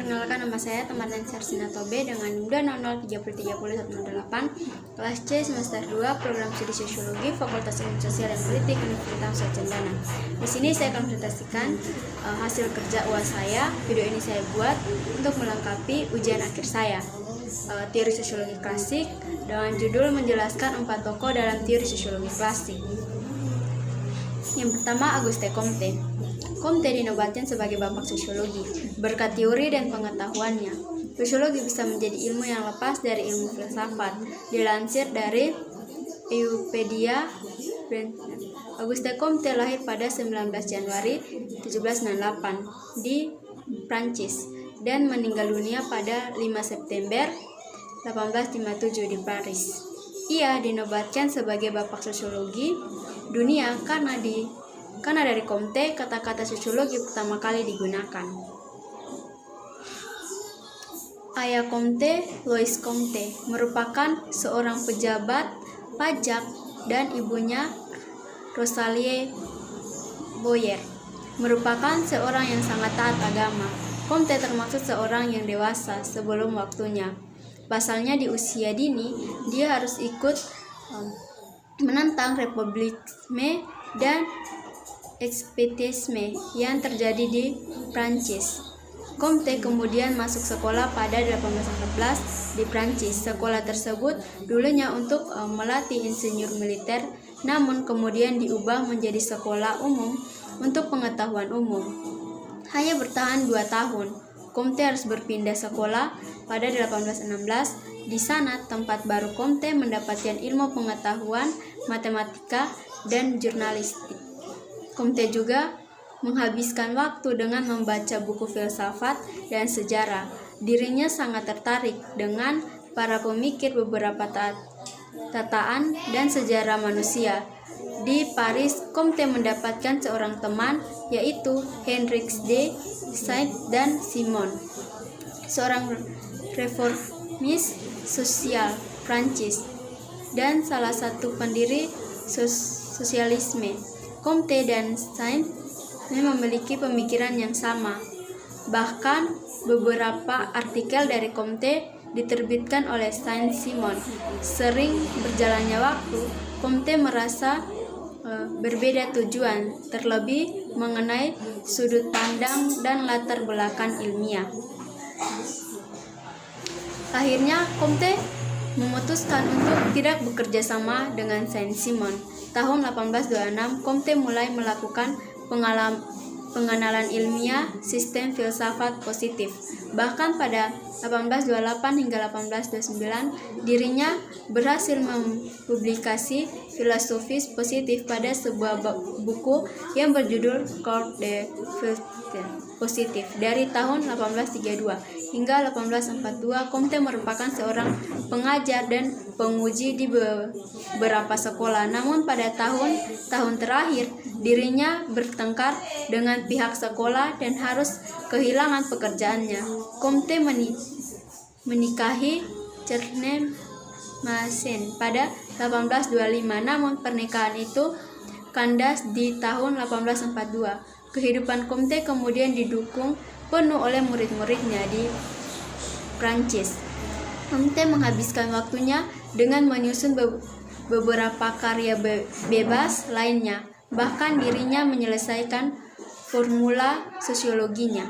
Perkenalkan, nama saya Tamardan Sarsina Tobe dengan NIMDA 00303018, kelas C semester 2, program studi Sosiologi, Fakultas Ilmu Sosial dan Politik, Universitas Nusa Cendana. Di sini saya akan presentasikan hasil kerja UAS saya. Video ini saya buat untuk melengkapi ujian akhir saya. Teori Sosiologi Klasik dengan judul menjelaskan 4 tokoh dalam teori Sosiologi Klasik. Yang pertama, Auguste Comte. Comte dinobatkan sebagai bapak sosiologi, berkat teori dan pengetahuannya. Sosiologi bisa menjadi ilmu yang lepas dari ilmu filsafat. Dilansir dari Wikipedia, Auguste Comte lahir pada 19 Januari 1798 di Prancis dan meninggal dunia pada 5 September 1857 di Paris. Ia dinobatkan sebagai bapak sosiologi dunia karena dari Comte kata-kata sosiologi pertama kali digunakan. Ayah Comte, Louis Comte, merupakan seorang pejabat pajak dan ibunya Rosalie Boyer merupakan seorang yang sangat taat agama. Comte termasuk seorang yang dewasa sebelum waktunya. Pasalnya di usia dini, dia harus ikut menentang republikme dan ekspetisme yang terjadi di Prancis. Comte kemudian masuk sekolah pada 1814 di Prancis. Sekolah tersebut dulunya untuk melatih insinyur militer, namun kemudian diubah menjadi sekolah umum untuk pengetahuan umum. Hanya bertahan 2 tahun. Comte harus berpindah sekolah pada 1816. Di sana tempat baru Comte mendapatkan ilmu pengetahuan, matematika, dan jurnalistik. Comte juga menghabiskan waktu dengan membaca buku filsafat dan sejarah. Dirinya sangat tertarik dengan para pemikir beberapa tataan dan sejarah manusia. Di Paris, Comte mendapatkan seorang teman, yaitu Henriques de Saint-Simon, seorang reformis sosial Prancis dan salah satu pendiri sosialisme. Comte dan Saint memiliki pemikiran yang sama. Bahkan beberapa artikel dari Comte diterbitkan oleh Saint-Simon. Sering berjalannya waktu, Comte merasa berbeda tujuan, terlebih mengenai sudut pandang dan latar belakang ilmiah. Akhirnya Comte memutuskan untuk tidak bekerja sama dengan Saint-Simon. Tahun 1826, Comte mulai melakukan pengenalan ilmiah sistem filsafat positif. Bahkan pada 1828 hingga 1829, dirinya berhasil mempublikasi filosofi positif pada sebuah buku yang berjudul Cours de Philosophie Positif dari tahun 1832 hingga 1842. Comte merupakan seorang pengajar dan penguji di beberapa sekolah. Namun pada tahun terakhir dirinya bertengkar dengan pihak sekolah dan harus kehilangan pekerjaannya. Comte menikahi Charlene Massen pada 1825, namun pernikahan itu kandas di tahun 1842. Kehidupan Comte kemudian didukung penuh oleh murid-muridnya di Prancis. Comte menghabiskan waktunya dengan menyusun beberapa karya bebas lainnya. Bahkan dirinya menyelesaikan formula sosiologinya.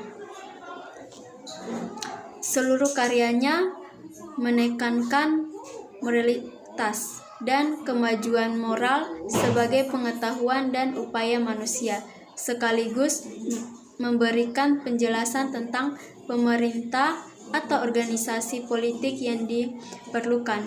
Seluruh karyanya menekankan moralitas dan kemajuan moral sebagai pengetahuan dan upaya manusia, sekaligus memberikan penjelasan tentang pemerintah atau organisasi politik yang diperlukan.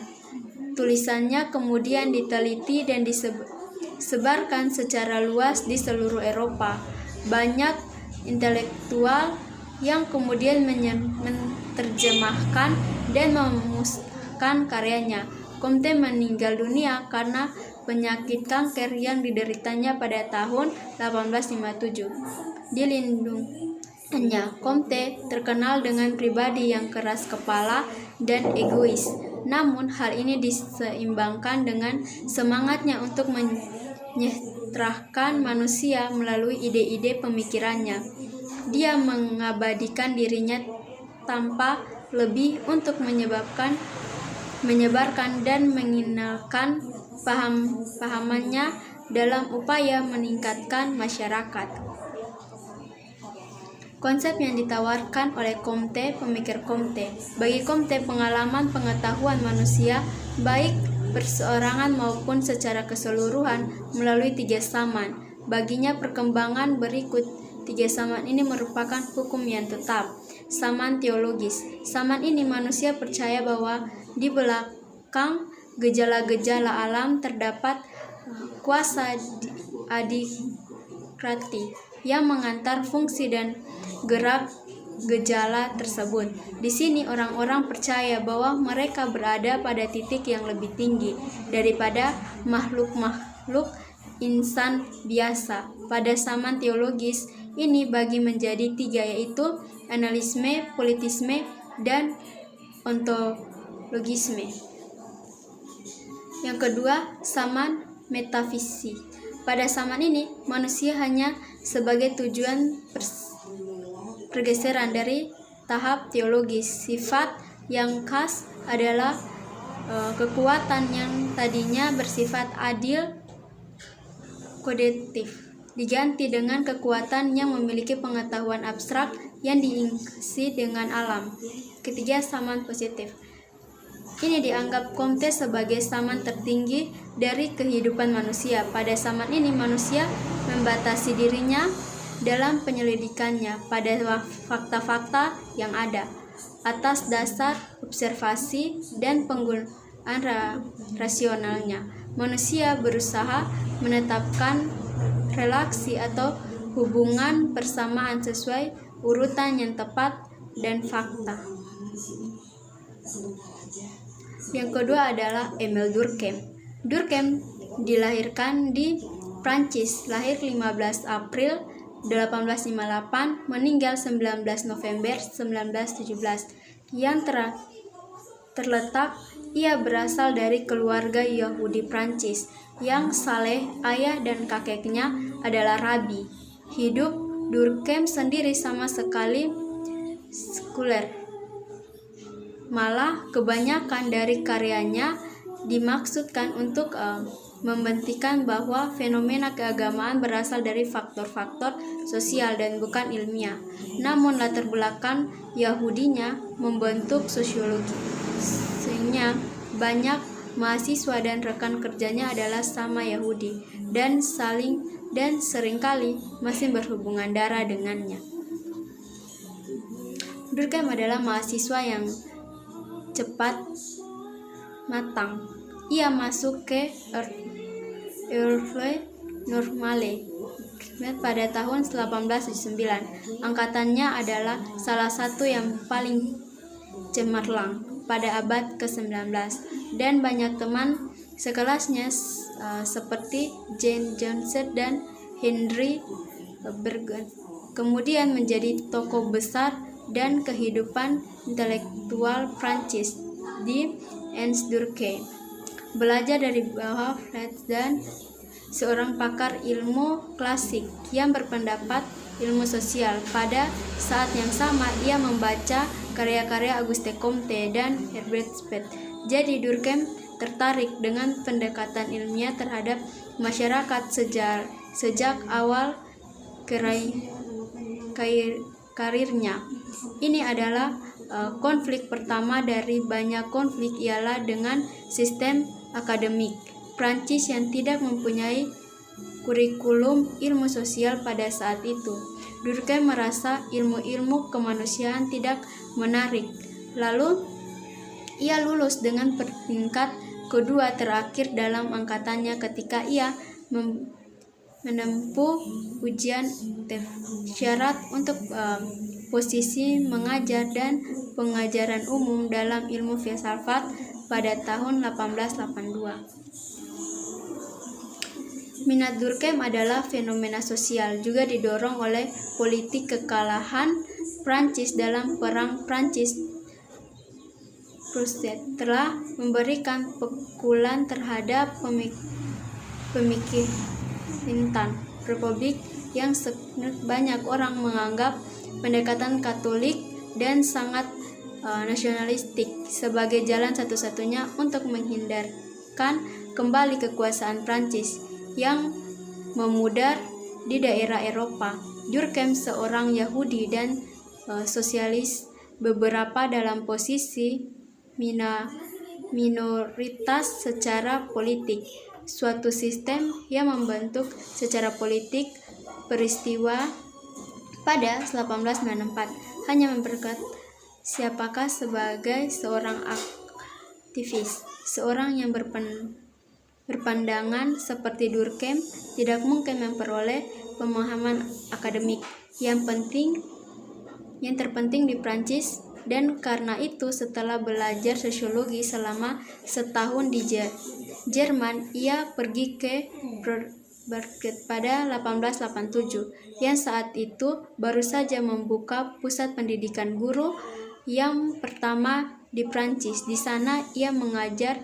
Tulisannya kemudian diteliti dan disebarkan secara luas di seluruh Eropa. Banyak intelektual yang kemudian menerjemahkan dan memusnahkan karyanya. Comte meninggal dunia karena penyakit kanker yang dideritanya pada tahun 1857. Di lindungannya, Comte terkenal dengan pribadi yang keras kepala dan egois. Namun hal ini diseimbangkan dengan semangatnya untuk menyejahterakan manusia melalui ide-ide pemikirannya. Dia mengabadikan dirinya tanpa lebih untuk menyebarkan dan mengenalkan pahamannya dalam upaya meningkatkan masyarakat. Konsep yang ditawarkan oleh Comte, pemikir Comte. Bagi Comte, pengalaman pengetahuan manusia, baik perseorangan maupun secara keseluruhan, melalui 3 zaman. Baginya perkembangan berikut 3 zaman ini merupakan hukum yang tetap. Zaman teologis. Zaman ini manusia percaya bahwa di belakang gejala-gejala alam terdapat kuasa adikrati yang mengantar fungsi dan gerak gejala tersebut. Di sini orang-orang percaya bahwa mereka berada pada titik yang lebih tinggi daripada makhluk-makhluk insan biasa. Pada zaman teologis ini bagi menjadi 3, yaitu analisme, politisme, dan ontologisme. Yang kedua, zaman metafisik. Pada zaman ini manusia hanya sebagai tujuan pergeseran dari tahap teologis. Sifat yang khas adalah kekuatan yang tadinya bersifat adil kodektif diganti dengan kekuatan yang memiliki pengetahuan abstrak yang diisi dengan alam. Ketiga, zaman positif. Ini dianggap Comte sebagai zaman tertinggi dari kehidupan manusia. Pada zaman ini manusia membatasi dirinya dalam penyelidikannya pada fakta-fakta yang ada atas dasar observasi dan penggunaan rasionalnya. Manusia berusaha menetapkan relasi atau hubungan persamaan sesuai urutan yang tepat dan fakta. Yang kedua adalah Emile Durkheim. Durkheim dilahirkan di Prancis, lahir 15 April 1858, meninggal 19 November 1917. Yang terletak, ia berasal dari keluarga Yahudi Prancis yang saleh. Ayah dan kakeknya adalah rabi. Hidup Durkheim sendiri sama sekali sekuler. Malah kebanyakan dari karyanya dimaksudkan untuk membuktikan bahwa fenomena keagamaan berasal dari faktor-faktor sosial dan bukan ilmiah. Namun latar belakang Yahudinya membentuk sosiologi. Sehingga banyak mahasiswa dan rekan kerjanya adalah sama Yahudi dan seringkali masih berhubungan darah dengannya. Durkheim adalah mahasiswa yang cepat matang. Ia masuk ke École Normale pada tahun 1879. Angkatannya adalah salah satu yang paling cemerlang pada abad ke-19 dan banyak teman sekelasnya seperti Jane Johnson dan Henry Bergson kemudian menjadi tokoh besar dan kehidupan intelektual Prancis di Ernst Durkheim. Belajar dari bawah Freud dan seorang pakar ilmu klasik yang berpendapat ilmu sosial. Pada saat yang sama ia membaca karya-karya Auguste Comte dan Herbert Specht. Jadi Durkheim tertarik dengan pendekatan ilmiah terhadap masyarakat sejak awal karirnya. Ini adalah konflik pertama dari banyak konflik, ialah dengan sistem akademik Prancis yang tidak mempunyai kurikulum ilmu sosial pada saat itu. Durkheim merasa ilmu-ilmu kemanusiaan tidak menarik. Lalu ia lulus dengan peringkat kedua terakhir dalam angkatannya ketika ia menempuh ujian syarat untuk posisi mengajar dan pengajaran umum dalam ilmu filsafat pada tahun 1882. Minat Durkheim adalah fenomena sosial, juga didorong oleh politik kekalahan Prancis dalam Perang Prancis-Prusia telah memberikan pukulan terhadap pemikiran Republik yang banyak orang menganggap pendekatan Katolik dan sangat nasionalistik sebagai jalan satu-satunya untuk menghindarkan kembali kekuasaan Prancis yang memudar di daerah Eropa. Durkheim seorang Yahudi dan sosialis beberapa dalam posisi minoritas secara politik. Suatu sistem yang membentuk secara politik peristiwa pada 1894 hanya memperkuat siapakah sebagai seorang aktivis. Seorang yang berpandangan seperti Durkheim tidak mungkin memperoleh pemahaman akademik yang terpenting di Prancis, dan karena itu setelah belajar sosiologi selama setahun di Jerman, ia pergi ke Berkeley pada 1887 yang saat itu baru saja membuka pusat pendidikan guru yang pertama di Prancis. Di sana ia mengajar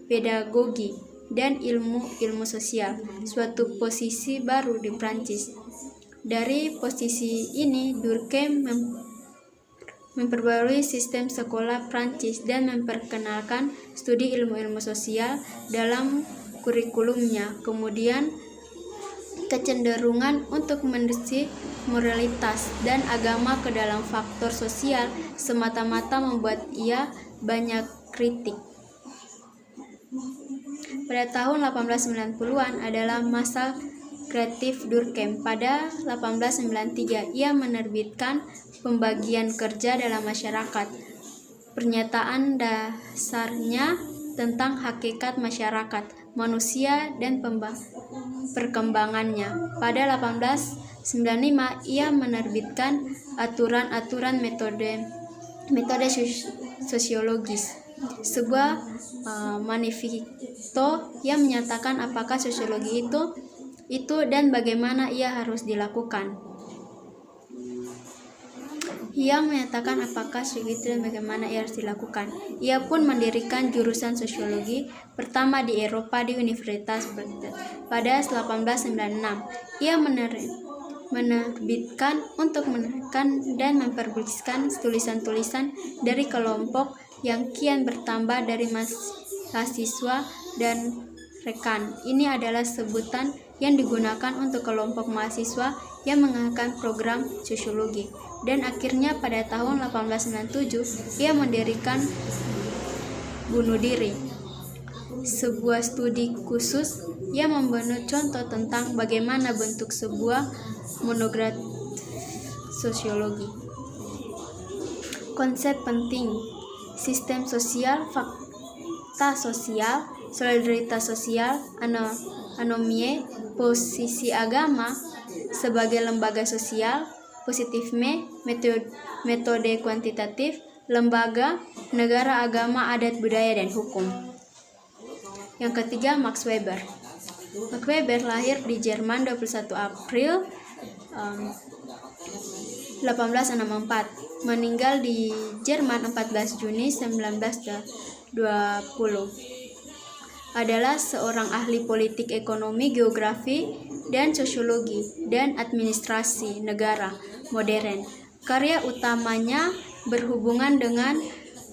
pedagogi dan ilmu sosial, suatu posisi baru di Prancis. Dari posisi ini, Durkheim memperbarui sistem sekolah Prancis dan memperkenalkan studi ilmu sosial dalam kurikulumnya. Kemudian kecenderungan untuk mendesak moralitas dan agama ke dalam faktor sosial semata-mata membuat ia banyak kritik. Pada tahun 1890-an adalah masa kreatif Durkheim. Pada 1893 ia menerbitkan Pembagian Kerja dalam Masyarakat, pernyataan dasarnya tentang hakikat masyarakat, manusia, dan perkembangannya. Pada 1895 ia menerbitkan aturan-aturan metode sosiologis, sebuah manifesto yang menyatakan apakah sosiologi itu dan bagaimana ia harus dilakukan. Ia pun mendirikan jurusan sosiologi pertama di Eropa di Universitas Berkeley. Pada 1896, ia menerbitkan untuk menekan dan mempublikasikan tulisan-tulisan dari kelompok yang kian bertambah dari mahasiswa dan rekan. Ini adalah sebutan yang digunakan untuk kelompok mahasiswa yang mengenakan program sosiologi. Dan akhirnya pada tahun 1897 ia mendirikan Bunuh Diri, sebuah studi khusus yang membuat contoh tentang bagaimana bentuk sebuah monografi sosiologi. Konsep penting: sistem sosial, fakta sosial, solidaritas sosial, anomie, posisi agama sebagai lembaga sosial, positifme, metode kuantitatif, lembaga, negara, agama, adat, budaya, dan hukum. Yang ketiga, Max Weber. Max Weber lahir di Jerman 21 April 1864, meninggal di Jerman 14 Juni 1920. Adalah seorang ahli politik, ekonomi, geografi, dan sosiologi, dan administrasi negara modern. Karya utamanya berhubungan dengan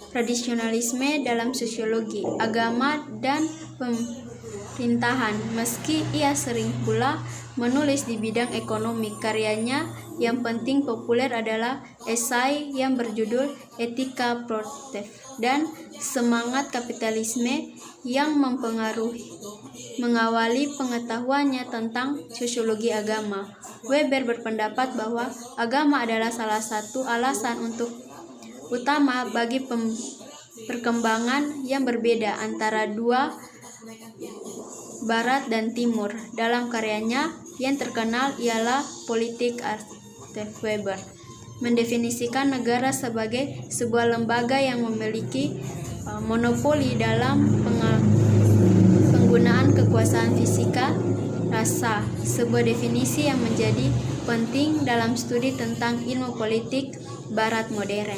tradisionalisme dalam sosiologi, agama, dan pemerintahan. Meski ia sering pula menulis di bidang ekonomi, karyanya yang penting populer adalah esai yang berjudul Etika Produktif dan Semangat Kapitalisme yang mengawali pengetahuannya tentang sosiologi agama. Weber berpendapat bahwa agama adalah salah satu alasan utama bagi perkembangan yang berbeda antara dua Barat dan Timur. Dalam karyanya yang terkenal ialah Politik Weber mendefinisikan negara sebagai sebuah lembaga yang memiliki monopoli dalam penggunaan kekuasaan fisika rasa, sebuah definisi yang menjadi penting dalam studi tentang ilmu politik Barat modern.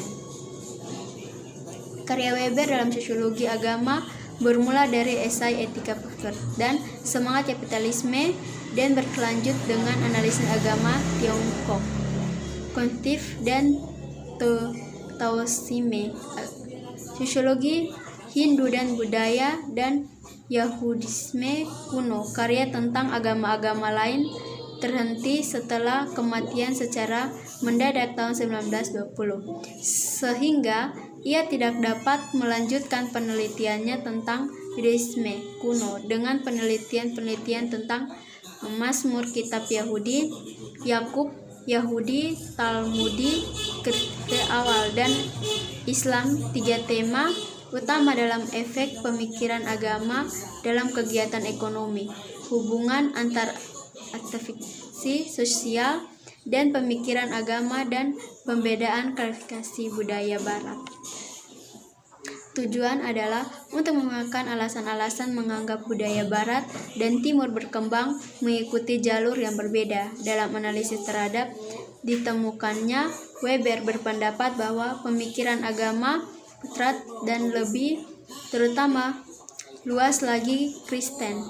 Karya Weber dalam sosiologi agama bermula dari esai Etika Produktif dan Semangat Kapitalisme dan berlanjut dengan analisis agama Tiongkok, kognitif dan Taoisme, sosiologi Hindu dan budaya, dan Yahudisme kuno. Karya tentang agama-agama lain terhenti setelah kematian secara mendadak tahun 1920, sehingga ia tidak dapat melanjutkan penelitiannya tentang Yudaisme kuno dengan penelitian-penelitian tentang Mazmur, kitab Yahudi, Yakub Yahudi, Talmudi, Kriste awal, dan Islam. 3 tema utama dalam efek pemikiran agama dalam kegiatan ekonomi, hubungan antar aktivasi sosial dan pemikiran agama, dan pembedaan klasifikasi budaya Barat. Tujuan adalah untuk menguatkan alasan-alasan menganggap budaya Barat dan Timur berkembang mengikuti jalur yang berbeda. Dalam analisis terhadap ditemukannya, Weber berpendapat bahwa pemikiran agama Protestan dan lebih terutama luas lagi Kristen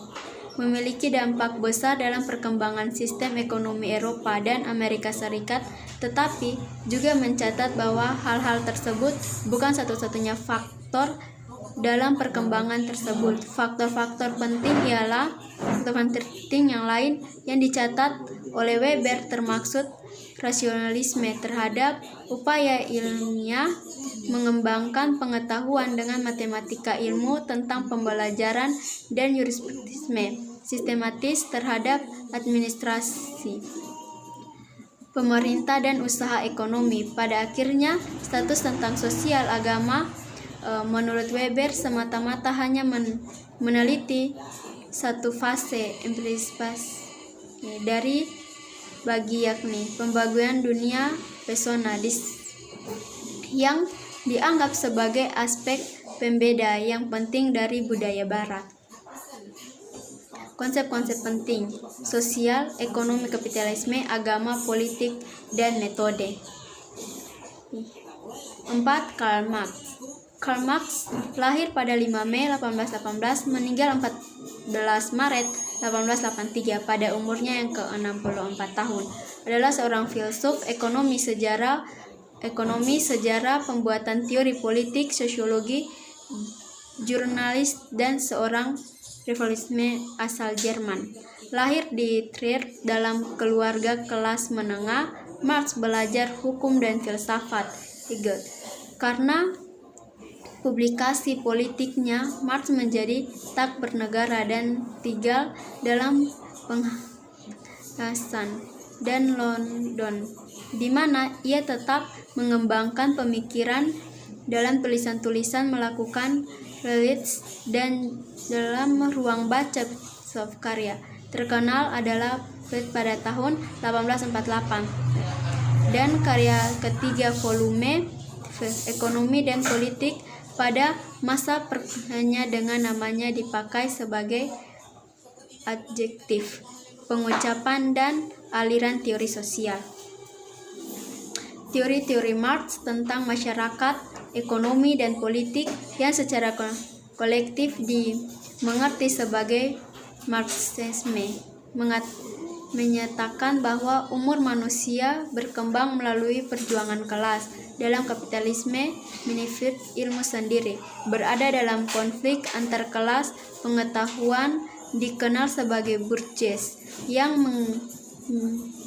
memiliki dampak besar dalam perkembangan sistem ekonomi Eropa dan Amerika Serikat, tetapi juga mencatat bahwa hal-hal tersebut bukan satu-satunya faktor dalam perkembangan tersebut. Faktor-faktor penting yang lain yang dicatat oleh Weber termaksud rasionalisme terhadap upaya ilmiah, mengembangkan pengetahuan dengan matematika, ilmu tentang pembelajaran, dan jurisprudensi sistematis terhadap administrasi, pemerintah, dan usaha ekonomi. Pada akhirnya, status tentang sosial agama menurut Weber semata-mata hanya meneliti satu fase implementasi dari bagi, yakni pembagian dunia pesona yang dianggap sebagai aspek pembeda yang penting dari budaya Barat. Konsep-konsep penting: sosial, ekonomi, kapitalisme, agama, politik, dan metode. 4. Karl Marx. Karl Marx lahir pada 5 Mei 1818, meninggal 14 Maret 1883 pada umurnya yang ke-64 tahun. Adalah seorang filsuf, ekonomi sejarah, pembuatan teori politik, sosiologi, jurnalis, dan seorang revolusioner asal Jerman. Lahir di Trier dalam keluarga kelas menengah, Marx belajar hukum dan filsafat. Karena publikasi politiknya, Marx menjadi tak bernegara dan tinggal dalam penghasan dan London, di mana ia tetap mengembangkan pemikiran dalam tulisan-tulisan, melakukan rilis, dan dalam ruang baca karya terkenal adalah pada tahun 1848 dan karya ketiga volume Ekonomi dan Politik pada masa perkuliahannya dengan namanya dipakai sebagai adjektif pengucapan dan aliran teori sosial. Teori-teori Marx tentang masyarakat, ekonomi, dan politik yang secara kolektif dimengerti sebagai Marxisme menyatakan bahwa umur manusia berkembang melalui perjuangan kelas. Dalam kapitalisme, benefit ilmu sendiri berada dalam konflik antar kelas. Pengetahuan dikenal sebagai bourgeois yang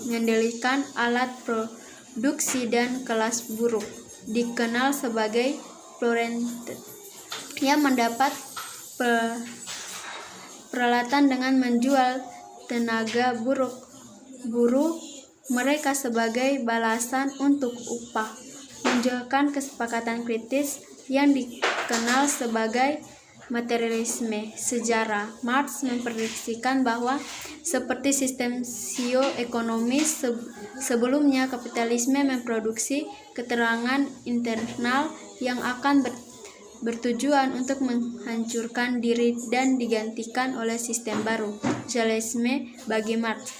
mengendalikan alat produksi, dan kelas buruh dikenal sebagai proletariat yang mendapat peralatan dengan menjual tenaga buruh mereka sebagai balasan untuk upah. Menunjukkan kesepakatan kritis yang dikenal sebagai materialisme sejarah. Marx memprediksikan bahwa seperti sistem sosioekonomi sebelumnya, kapitalisme memproduksi keterangan internal yang akan bertujuan untuk menghancurkan diri dan digantikan oleh sistem baru, sosialisme. Bagi Marx,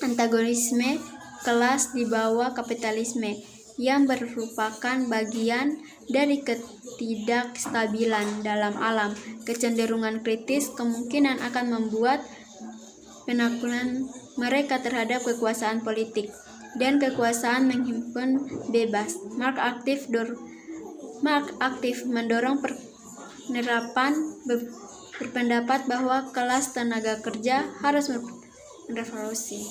antagonisme kelas di bawah kapitalisme yang merupakan bagian dari ketidakstabilan dalam alam. Kecenderungan kritis kemungkinan akan membuat penaklukan mereka terhadap kekuasaan politik. dan kekuasaan menghimpun bebas. Marx aktif mendorong penerapan berpendapat bahwa kelas tenaga kerja harus merevolusi.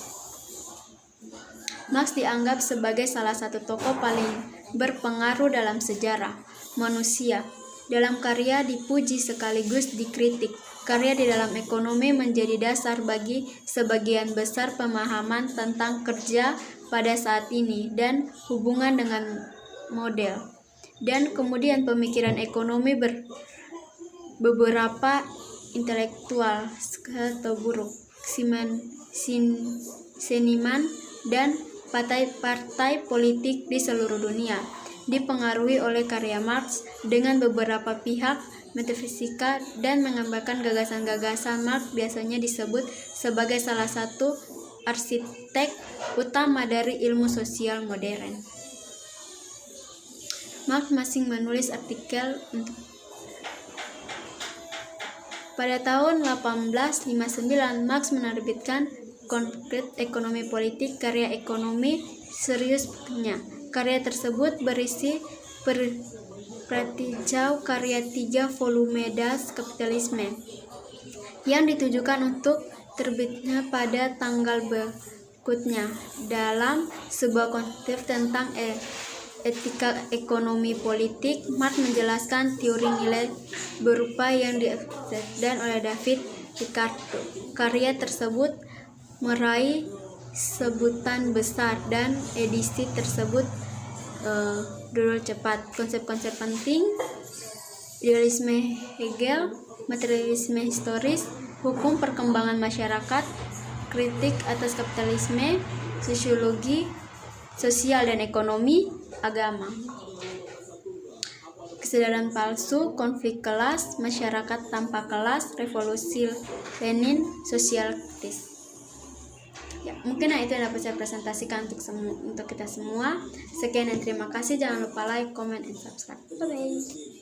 Marx dianggap sebagai salah satu tokoh paling berpengaruh dalam sejarah manusia. Dalam karya dipuji sekaligus dikritik. Karya di dalam ekonomi menjadi dasar bagi sebagian besar pemahaman tentang kerja pada saat ini dan hubungan dengan model. Dan kemudian pemikiran ekonomi beberapa intelektual atau buruk, seniman, dan partai politik di seluruh dunia dipengaruhi oleh karya Marx. Dengan beberapa pihak metafisika dan mengembangkan gagasan-gagasan Marx biasanya disebut sebagai salah satu arsitek utama dari ilmu sosial modern. Marx masih menulis artikel untuk pada tahun 1859, Marx menerbitkan Konkret Ekonomi Politik, karya ekonomi seriusnya. Karya tersebut berisi pratinjau karya 3 volume Das Kapitalisme yang ditujukan untuk terbitnya pada tanggal berikutnya. Dalam sebuah konsep tentang etika ekonomi politik, Marx menjelaskan teori nilai berupa yang diajarkan oleh David Ricardo. Karya tersebut meraih sebutan besar dan edisi tersebut dulu cepat. Konsep-konsep penting: idealisme Hegel, materialisme historis, hukum perkembangan masyarakat, kritik atas kapitalisme, sosiologi sosial dan ekonomi, agama, kesadaran palsu, konflik kelas, masyarakat tanpa kelas, revolusi Lenin, sosial kritis. Ya, mungkin itu yang dapat saya presentasikan untuk kita semua. Sekian dan terima kasih. Jangan lupa like, comment, and subscribe. Bye-bye.